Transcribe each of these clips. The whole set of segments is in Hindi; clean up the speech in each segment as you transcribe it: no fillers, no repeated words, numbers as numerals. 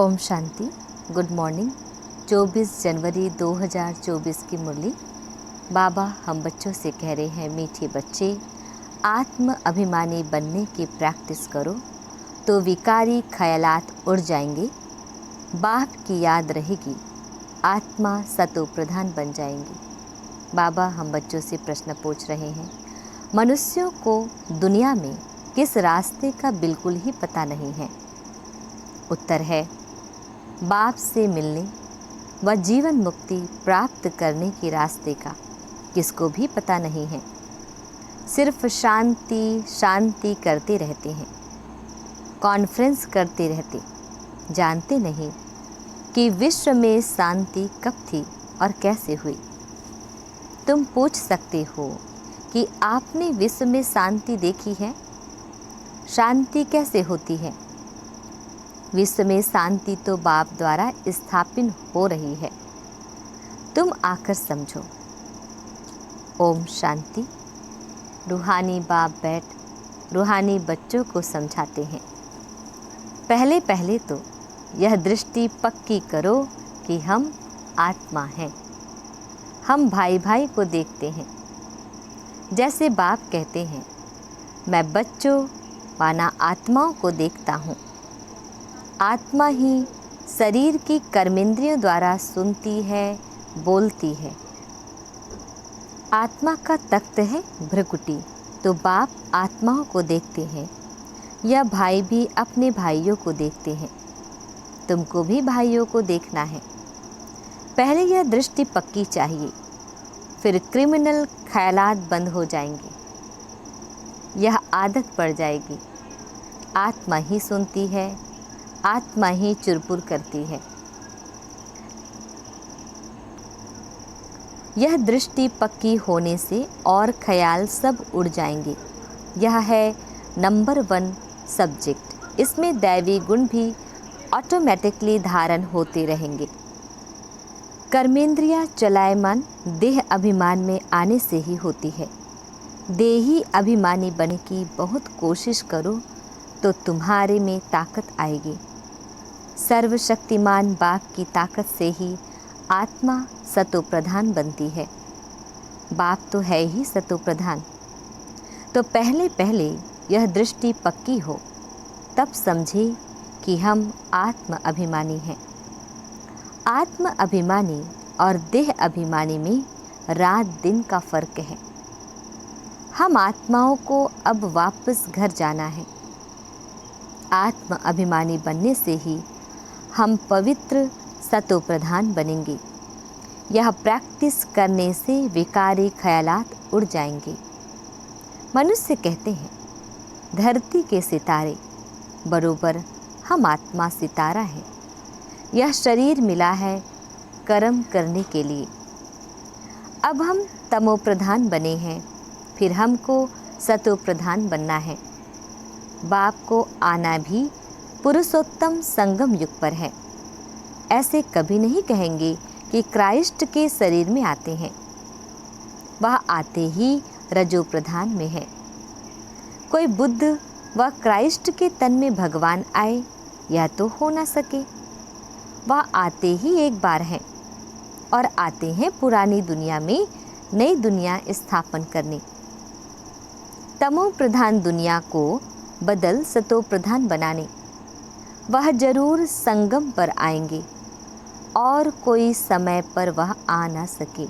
ओम शांति। Good morning. 24 जनवरी 2024 की मुरली। बाबा हम बच्चों से कह रहे हैं, मीठे बच्चे, आत्म अभिमानी बनने की प्रैक्टिस करो तो विकारी ख्यालात उड़ जाएंगे, बाप की याद रहेगी, आत्मा सतो प्रधान बन जाएंगी। बाबा हम बच्चों से प्रश्न पूछ रहे हैं, मनुष्यों को दुनिया में किस रास्ते का बिल्कुल ही पता नहीं है। उत्तर है, बाप से मिलने व जीवन मुक्ति प्राप्त करने के रास्ते का किसको भी पता नहीं है। सिर्फ शांति शांति करते रहते हैं, कॉन्फ्रेंस करते रहते, जानते नहीं कि विश्व में शांति कब थी और कैसे हुई। तुम पूछ सकते हो कि आपने विश्व में शांति देखी है? शांति कैसे होती है? विश्व में शांति तो बाप द्वारा स्थापित हो रही है, तुम आकर समझो। ओम शांति। रूहानी बाप बैठ रूहानी बच्चों को समझाते हैं। पहले पहले तो यह दृष्टि पक्की करो कि हम आत्मा हैं। हम भाई भाई को देखते हैं। जैसे बाप कहते हैं, मैं बच्चों माना आत्माओं को देखता हूँ। आत्मा ही शरीर की कर्मेंद्रियों द्वारा सुनती है, बोलती है। आत्मा का तख्त है भ्रकुटी, तो बाप आत्माओं को देखते हैं। या भाई भी अपने भाइयों को देखते हैं। तुमको भी भाइयों को देखना है। पहले यह दृष्टि पक्की चाहिए, फिर क्रिमिनल ख्यालात बंद हो जाएंगे। यह आदत पड़ जाएगी। आत्मा ही सुनती है, आत्मा ही चुरपुर करती है। यह दृष्टि पक्की होने से और ख्याल सब उड़ जाएंगे। यह है नंबर 1 सब्जेक्ट। इसमें दैवी गुण भी ऑटोमेटिकली धारण होते रहेंगे। कर्मेंद्रियां चलायमान देह अभिमान में आने से ही होती है। देही अभिमानी बनने की बहुत कोशिश करो तो तुम्हारे में ताकत आएगी। सर्वशक्तिमान बाप की ताकत से ही आत्मा सतो प्रधान बनती है। बाप तो है ही सतो प्रधान। तो पहले पहले यह दृष्टि पक्की हो, तब समझे कि हम आत्म अभिमानी हैं। आत्म अभिमानी और देह अभिमानी में रात दिन का फर्क है। हम आत्माओं को अब वापस घर जाना है। आत्म अभिमानी बनने से ही हम पवित्र सतो प्रधान बनेंगे। यह प्रैक्टिस करने से विकारी ख्यालात उड़ जाएंगे। मनुष्य कहते हैं, धरती के सितारे बरोबर हम आत्मा सितारा है। यह शरीर मिला है कर्म करने के लिए। अब हम तमो प्रधान बने हैं, फिर हमको सतो प्रधान बनना है। बाप को आना भी पुरुषोत्तम संगम युग पर है। ऐसे कभी नहीं कहेंगे कि क्राइस्ट के शरीर में आते हैं। वह आते ही रजो प्रधान में है। कोई बुद्ध व क्राइस्ट के तन में भगवान आए, यह तो हो ना सके। वह आते ही एक बार हैं और आते हैं पुरानी दुनिया में नई दुनिया स्थापन करने। तमो प्रधान दुनिया को बदल सतो प्रधान बनाने। वह जरूर संगम पर आएंगे और कोई समय पर वह आ ना सके।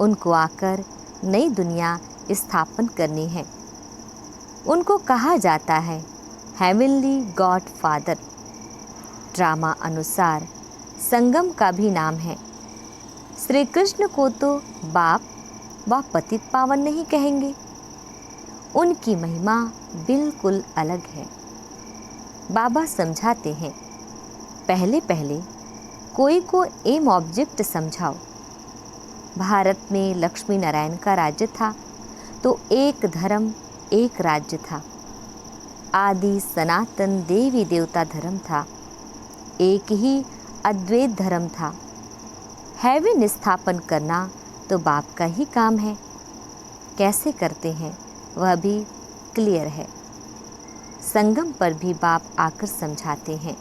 उनको आकर नई दुनिया स्थापन करनी है। उनको कहा जाता है हेवनली गॉड फादर। ड्रामा अनुसार संगम का भी नाम है। श्री कृष्ण को तो बाप व पतित पावन नहीं कहेंगे। उनकी महिमा बिल्कुल अलग है। बाबा समझाते हैं, पहले पहले कोई को एम ऑब्जेक्ट समझाओ। भारत में लक्ष्मी नारायण का राज्य था, तो एक धर्म एक राज्य था। आदि सनातन देवी देवता धर्म था। एक ही अद्वैत धर्म था। हेवन स्थापन करना तो बाप का ही काम है। कैसे करते हैं वह भी क्लियर है। संगम पर भी बाप आकर समझाते हैं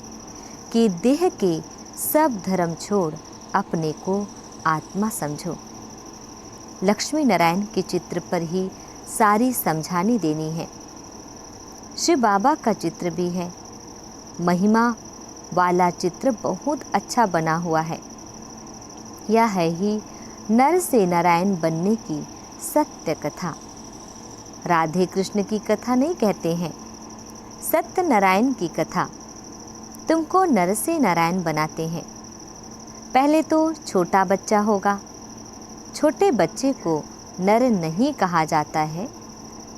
कि देह के सब धर्म छोड़ अपने को आत्मा समझो। लक्ष्मी नारायण के चित्र पर ही सारी समझानी देनी है। शिव बाबा का चित्र भी है। महिमा वाला चित्र बहुत अच्छा बना हुआ है। यह है ही नर से नारायण बनने की सत्य कथा। राधे कृष्ण की कथा नहीं कहते हैं, सत्य नारायण की कथा। तुमको नर से नारायण बनाते हैं। पहले तो छोटा बच्चा होगा। छोटे बच्चे को नर नहीं कहा जाता है।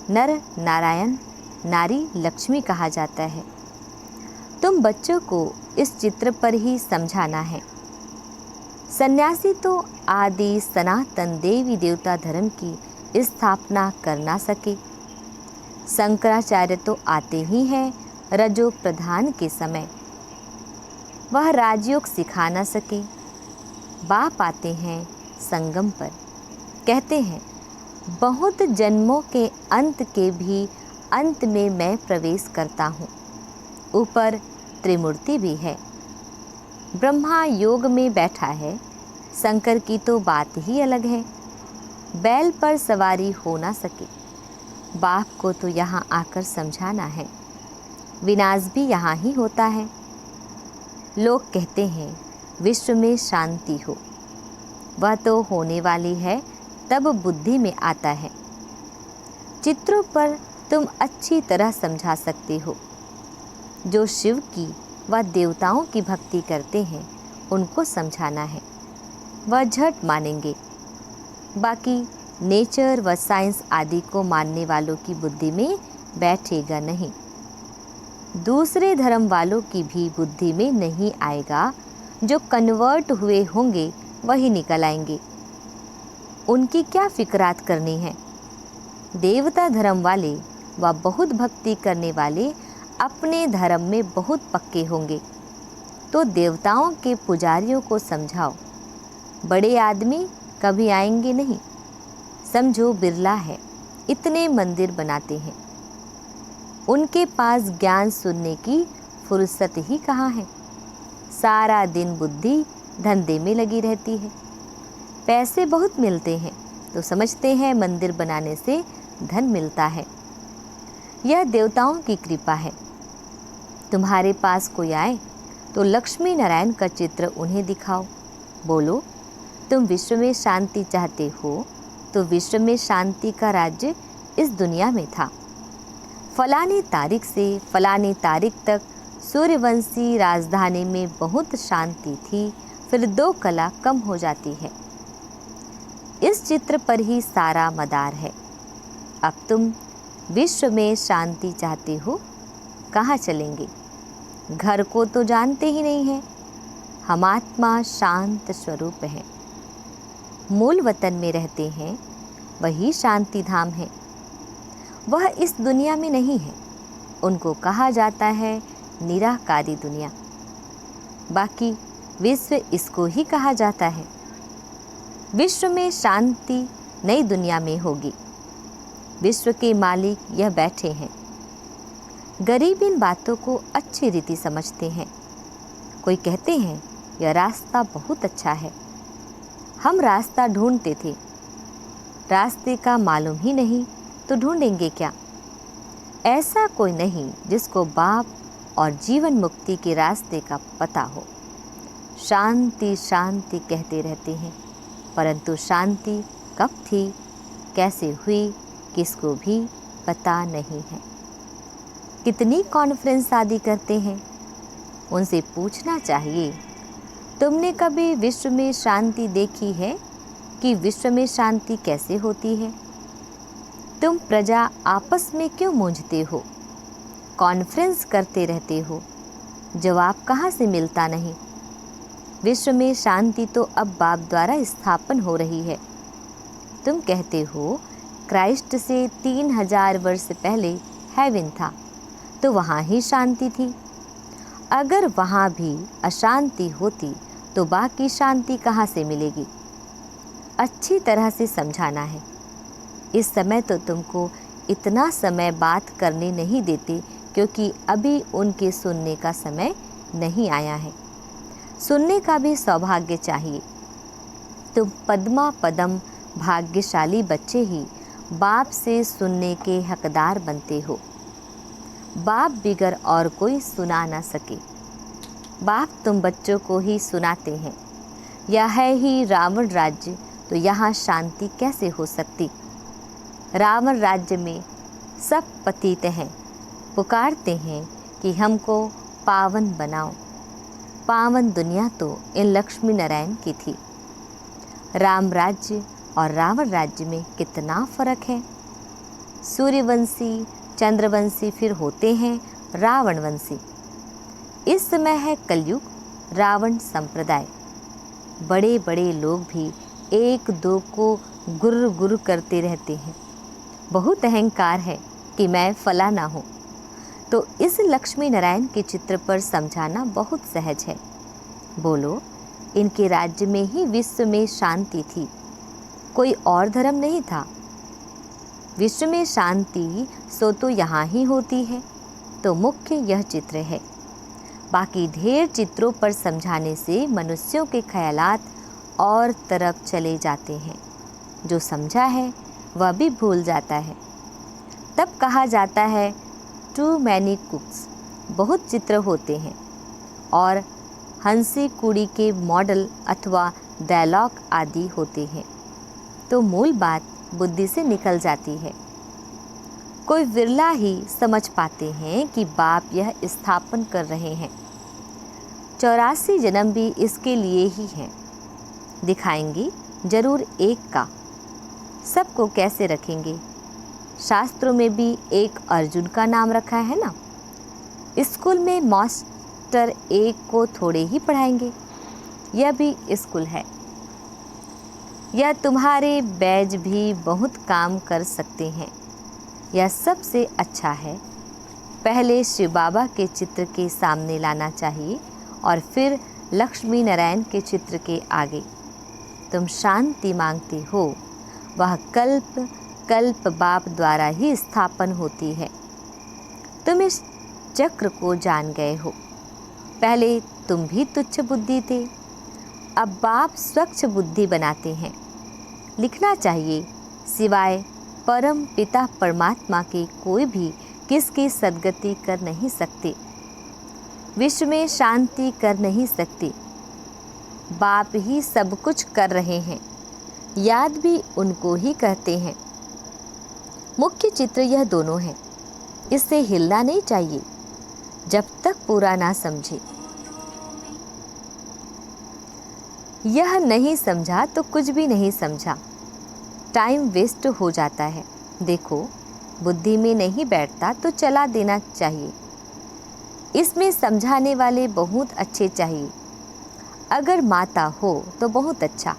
नर नारायण, नारी लक्ष्मी कहा जाता है। तुम बच्चों को इस चित्र पर ही समझाना है। सन्यासी तो आदि सनातन देवी देवता धर्म की स्थापना कर ना सके। शंकराचार्य तो आते ही हैं रजो प्रधान के समय। वह राजयोग सिखा ना सके। बाप आते हैं संगम पर, कहते हैं बहुत जन्मों के अंत के भी अंत में मैं प्रवेश करता हूँ। ऊपर त्रिमूर्ति भी है। ब्रह्मा योग में बैठा है। शंकर की तो बात ही अलग है। बैल पर सवारी हो ना सके। बाप को तो यहाँ आकर समझाना है। विनाश भी यहाँ ही होता है। लोग कहते हैं विश्व में शांति हो। वह तो होने वाली है, तब बुद्धि में आता है। चित्रों पर तुम अच्छी तरह समझा सकते हो। जो शिव की व देवताओं की भक्ति करते हैं उनको समझाना है, वह झट मानेंगे। बाकी नेचर व साइंस आदि को मानने वालों की बुद्धि में बैठेगा नहीं। दूसरे धर्म वालों की भी बुद्धि में नहीं आएगा। जो कन्वर्ट हुए होंगे वही निकल आएंगे। उनकी क्या फिक्रात करनी है। देवता धर्म वाले व बहुत भक्ति करने वाले अपने धर्म में बहुत पक्के होंगे। तो देवताओं के पुजारियों को समझाओ, बड़े आदमी कभी आएंगे नहीं। समझो बिरला है, इतने मंदिर बनाते हैं। उनके पास ज्ञान सुनने की फुर्सत ही कहाँ है। सारा दिन बुद्धि धंधे में लगी रहती है। पैसे बहुत मिलते हैं तो समझते हैं मंदिर बनाने से धन मिलता है। यह देवताओं की कृपा है। तुम्हारे पास कोई आए तो लक्ष्मी नारायण का चित्र उन्हें दिखाओ। बोलो तुम विश्व में शांति चाहते हो तो विश्व में शांति का राज्य इस दुनिया में था। फलानी तारीख से फलानी तारीख तक सूर्यवंशी राजधानी में बहुत शांति थी, फिर 2 कला कम हो जाती है। इस चित्र पर ही सारा मदार है। अब तुम विश्व में शांति चाहते हो, कहाँ चलेंगे? घर को तो जानते ही नहीं हैं। हम आत्मा शांत स्वरूप हैं। मूल वतन में रहते हैं, वही शांति धाम है। वह इस दुनिया में नहीं है। उनको कहा जाता है निराकारी दुनिया। बाकी विश्व इसको ही कहा जाता है। विश्व में शांति नई दुनिया में होगी। विश्व के मालिक यह बैठे हैं। गरीब इन बातों को अच्छी रीति समझते हैं। कोई कहते हैं यह रास्ता बहुत अच्छा है। हम रास्ता ढूंढते थे, रास्ते का मालूम ही नहीं तो ढूंढेंगे क्या? ऐसा कोई नहीं जिसको बाप और जीवन मुक्ति के रास्ते का पता हो। शांति शांति कहते रहते हैं, परंतु शांति कब थी, कैसे हुई, किसको भी पता नहीं है। कितनी कॉन्फ्रेंस आदि करते हैं, उनसे पूछना चाहिए, तुमने कभी विश्व में शांति देखी है कि विश्व में शांति कैसे होती है? तुम प्रजा आपस में क्यों मूंझते हो? कॉन्फ्रेंस करते रहते हो, जवाब कहाँ से मिलता नहीं। विश्व में शांति तो अब बाप द्वारा स्थापन हो रही है। तुम कहते हो क्राइस्ट से 3000 वर्ष पहले हेवन था, तो वहाँ ही शांति थी। अगर वहाँ भी अशांति होती तो बाकी शांति कहाँ से मिलेगी? अच्छी तरह से समझाना है। इस समय तो तुमको इतना समय बात करने नहीं देते, क्योंकि अभी उनके सुनने का समय नहीं आया है, सुनने का भी सौभाग्य चाहिए। तुम पद्मा पदम भाग्यशाली बच्चे ही बाप से सुनने के हकदार बनते हो। बाप बिगर और कोई सुना ना सके। बाप तुम बच्चों को ही सुनाते हैं। यह है ही रावण राज्य, तो यहाँ शांति कैसे हो सकती। रावण राज्य में सब पतित हैं, पुकारते हैं कि हमको पावन बनाओ। पावन दुनिया तो इन लक्ष्मी नारायण की थी। राम राज्य और रावण राज्य में कितना फर्क है। सूर्यवंशी चंद्रवंशी फिर होते हैं रावणवंशी। इस समय है कलयुग रावण संप्रदाय। बड़े बड़े लोग भी एक दो को गुर्र गुर्र करते रहते हैं। बहुत अहंकार है कि मैं फलाना हूँ। तो इस लक्ष्मी नारायण के चित्र पर समझाना बहुत सहज है। बोलो, इनके राज्य में ही विश्व में शांति थी, कोई और धर्म नहीं था। विश्व में शांति सो तो यहाँ ही होती है। तो मुख्य यह चित्र है। बाकी ढेर चित्रों पर समझाने से मनुष्यों के ख्यालात और तरफ चले जाते हैं। जो समझा है वह भी भूल जाता है। तब कहा जाता है टू मैनी कुक्स, बहुत चित्र होते हैं और हंसी कुड़ी के मॉडल अथवा डायलॉग आदि होते हैं, तो मूल बात बुद्धि से निकल जाती है। कोई विरला ही समझ पाते हैं कि बाप यह स्थापन कर रहे हैं। 84 जन्म भी इसके लिए ही हैं। दिखाएंगी जरूर एक का। सबको कैसे रखेंगे। शास्त्रों में भी एक अर्जुन का नाम रखा है ना। स्कूल में मास्टर एक को थोड़े ही पढ़ाएंगे। यह भी स्कूल है। यह तुम्हारे बैज भी बहुत काम कर सकते हैं। यह सबसे अच्छा है। पहले शिव बाबा के चित्र के सामने लाना चाहिए और फिर लक्ष्मी नारायण के चित्र के आगे। तुम शांति मांगते हो, वह कल्प कल्प बाप द्वारा ही स्थापन होती है। तुम इस चक्र को जान गए हो। पहले तुम भी तुच्छ बुद्धि थे, अब बाप स्वच्छ बुद्धि बनाते हैं। लिखना चाहिए, सिवाय परम पिता परमात्मा के कोई भी किसकी सद्गति कर नहीं सकते, विश्व में शांति कर नहीं सकते। बाप ही सब कुछ कर रहे हैं, याद भी उनको ही कहते हैं। मुख्य चित्र यह दोनों है। इससे हिलना नहीं चाहिए जब तक पूरा ना समझे। यह नहीं समझा तो कुछ भी नहीं समझा, टाइम वेस्ट हो जाता है। देखो, बुद्धि में नहीं बैठता तो चला देना चाहिए। इसमें समझाने वाले बहुत अच्छे चाहिए। अगर माता हो तो बहुत अच्छा,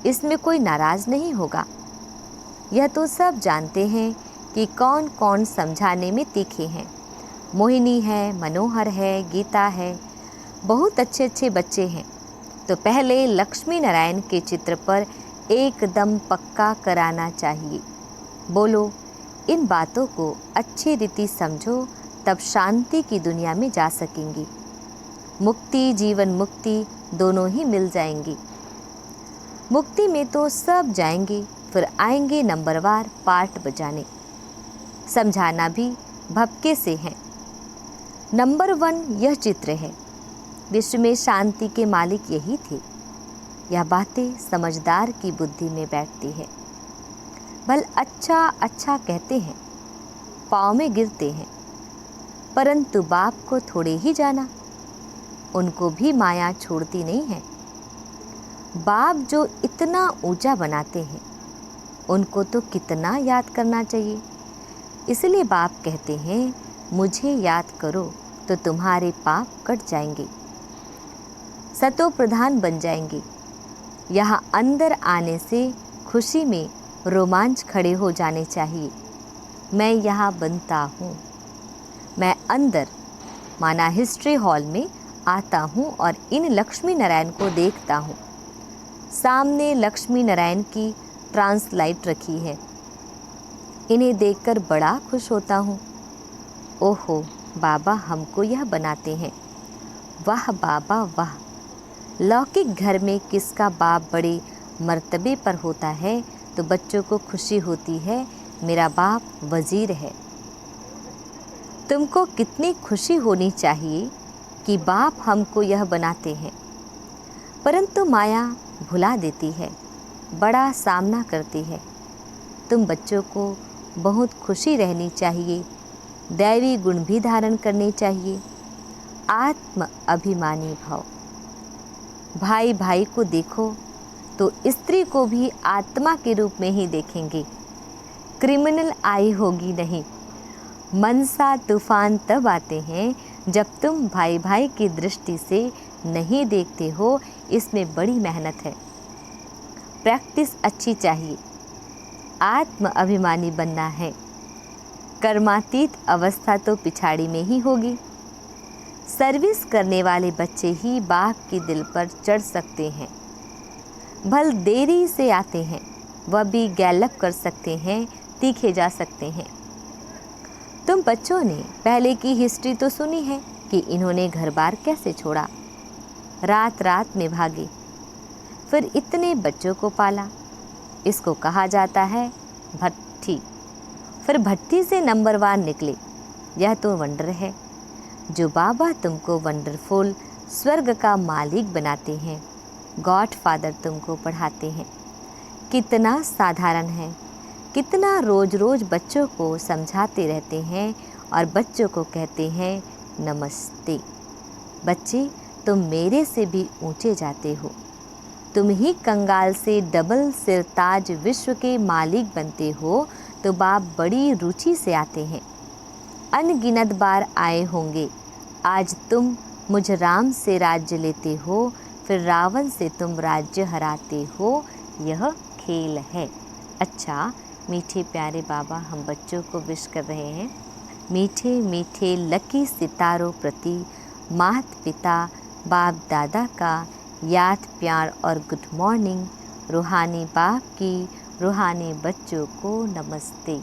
इसमें कोई नाराज़ नहीं होगा। यह तो सब जानते हैं कि कौन कौन समझाने में तीखे हैं। मोहिनी है, मनोहर है, गीता है, बहुत अच्छे अच्छे बच्चे हैं। तो पहले लक्ष्मी नारायण के चित्र पर एकदम पक्का कराना चाहिए। बोलो, इन बातों को अच्छी रीति समझो, तब शांति की दुनिया में जा सकेंगी। मुक्ति जीवन मुक्ति दोनों ही मिल जाएंगी। मुक्ति में तो सब जाएंगे, फिर आएंगे नंबरवार पार्ट बजाने। समझाना भी भपके से है। नंबर 1 यह चित्र है। विश्व में शांति के मालिक यही थे। यह बातें समझदार की बुद्धि में बैठती है। भल अच्छा अच्छा कहते हैं, पाँव में गिरते हैं, परंतु बाप को थोड़े ही जाना। उनको भी माया छोड़ती नहीं है। बाप जो इतना ऊंचा बनाते हैं, उनको तो कितना याद करना चाहिए। इसलिए बाप कहते हैं, मुझे याद करो तो तुम्हारे पाप कट जाएंगे, सतो प्रधान बन जाएंगे। यहाँ अंदर आने से खुशी में रोमांच खड़े हो जाने चाहिए। मैं यहाँ बनता हूँ। मैं अंदर माना हिस्ट्री हॉल में आता हूँ और इन लक्ष्मी नारायण को देखता हूँ। सामने लक्ष्मी नारायण की ट्रांसलाइट रखी है। इन्हें देखकर बड़ा खुश होता हूँ। ओहो, बाबा हमको यह बनाते हैं। वाह बाबा वाह, लौकिक घर में किसका बाप बड़े मर्तबे पर होता है तो बच्चों को खुशी होती है, मेरा बाप वजीर है। तुमको कितनी खुशी होनी चाहिए कि बाप हमको यह बनाते हैं, परंतु माया भुला देती है, बड़ा सामना करती है। तुम बच्चों को बहुत खुशी रहनी चाहिए, दैवी गुण भी धारण करने चाहिए, आत्म अभिमानी भाव। भाई भाई को देखो तो स्त्री को भी आत्मा के रूप में ही देखेंगे, क्रिमिनल आई होगी नहीं। मनसा तूफान तब आते हैं जब तुम भाई भाई की दृष्टि से नहीं देखते हो, इसमें बड़ी मेहनत है, प्रैक्टिस अच्छी चाहिए। आत्म अभिमानी बनना है, कर्मातीत अवस्था तो पिछाड़ी में ही होगी। सर्विस करने वाले बच्चे ही बाप के दिल पर चढ़ सकते हैं, भल देरी से आते हैं, वह भी गैलप कर सकते हैं, तीखे जा सकते हैं। तुम बच्चों ने पहले की हिस्ट्री तो सुनी है कि इन्होंने घर बार कैसे छोड़ा, रात रात में भागे, फिर इतने बच्चों को पाला। इसको कहा जाता है भट्टी। फिर भट्टी से नंबर 1 निकले, यह तो वंडर है। जो बाबा तुमको वंडरफुल स्वर्ग का मालिक बनाते हैं, गॉड फादर तुमको पढ़ाते हैं, कितना साधारण है, कितना रोज रोज बच्चों को समझाते रहते हैं और बच्चों को कहते हैं नमस्ते। बच्चे, तुम मेरे से भी ऊंचे जाते हो, तुम ही कंगाल से डबल सिरताज विश्व के मालिक बनते हो, तो बाप बड़ी रुचि से आते हैं। अनगिनत बार आए होंगे, आज तुम मुझ राम से राज्य लेते हो, फिर रावण से तुम राज्य हराते हो, यह खेल है। अच्छा मीठे प्यारे बाबा, हम बच्चों को विश कर रहे हैं, मीठे मीठे लकी सितारों प्रति मात पिता बाप दादा का याद प्यार और गुड मॉर्निंग। रूहानी बाप की रूहानी बच्चों को नमस्ते।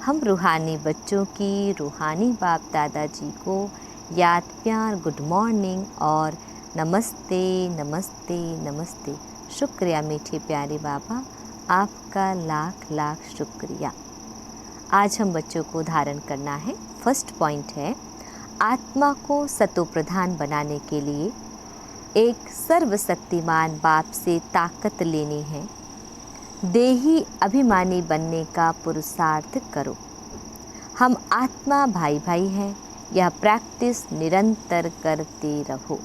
हम रूहानी बच्चों की रूहानी बाप दादाजी को याद प्यार, गुड मॉर्निंग और नमस्ते नमस्ते नमस्ते। शुक्रिया मीठे प्यारे बाबा, आपका लाख लाख शुक्रिया। आज हम बच्चों को धारण करना है, फर्स्ट पॉइंट है, आत्मा को सतोप्रधान बनाने के लिए एक सर्वशक्तिमान बाप से ताकत लेनी है। देही अभिमानी बनने का पुरुषार्थ करो। हम आत्मा भाई भाई हैं, यह प्रैक्टिस निरंतर करते रहो।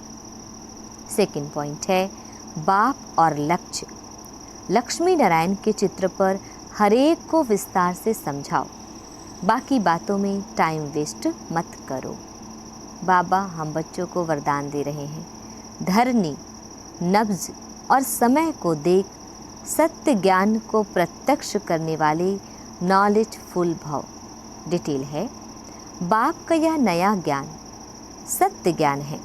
सेकंड पॉइंट है, बाप और लक्ष्य। लक्ष्मी नारायण के चित्र पर हर एक को विस्तार से समझाओ, बाकी बातों में टाइम वेस्ट मत करो। बाबा हम बच्चों को वरदान दे रहे हैं, धरनी, नब्ज और समय को देख सत्य ज्ञान को प्रत्यक्ष करने वाले नॉलेजफुल भाव। डिटेल है, बाप का यह नया ज्ञान सत्य ज्ञान है।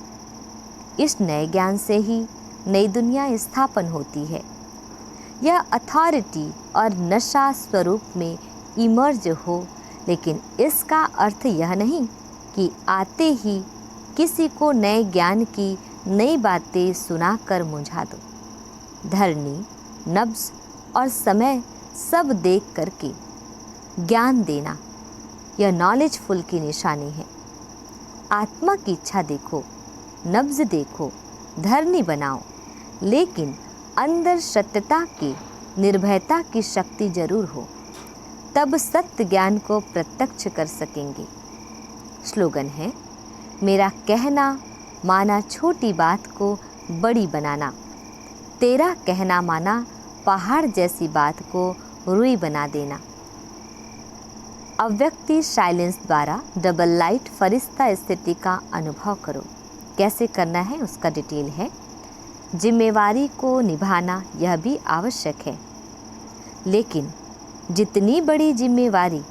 इस नए ज्ञान से ही नई दुनिया स्थापन होती है। यह अथॉरिटी और नशा स्वरूप में इमर्ज हो, लेकिन इसका अर्थ यह नहीं कि आते ही किसी को नए ज्ञान की नई बातें सुनाकर मुझा दो। धरनी, नब्ज और समय सब देख करके ज्ञान देना, यह नॉलेजफुल की निशानी है। आत्मा की इच्छा देखो, नब्ज देखो, धरनी बनाओ, लेकिन अंदर सत्यता की, निर्भयता की शक्ति जरूर हो, तब सत्य ज्ञान को प्रत्यक्ष कर सकेंगे। स्लोगन है, मेरा कहना माना छोटी बात को बड़ी बनाना, तेरा कहना माना पहाड़ जैसी बात को रुई बना देना। अव्यक्ति साइलेंस द्वारा डबल लाइट फरिश्ता स्थिति का अनुभव करो। कैसे करना है उसका डिटेल है। जिम्मेवारी को निभाना यह भी आवश्यक है, लेकिन जितनी बड़ी जिम्मेवारी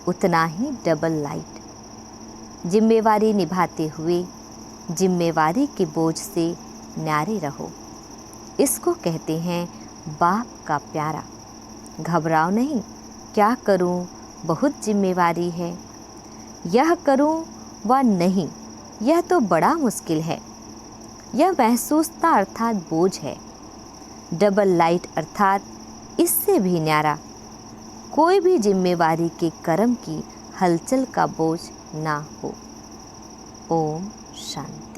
उतना ही डबल लाइट। जिम्मेवारी निभाते हुए जिम्मेवारी के बोझ से न्यारे रहो। इसको कहते हैं बाप का प्यारा। घबराओ नहीं, क्या करूं, बहुत जिम्मेवारी है, यह करूं व नहीं, यह तो बड़ा मुश्किल है। यह महसूसता अर्थात बोझ है। डबल लाइट अर्थात इससे भी न्यारा, कोई भी जिम्मेवारी के कर्म की हलचल का बोझ ना हो। ओम शांति।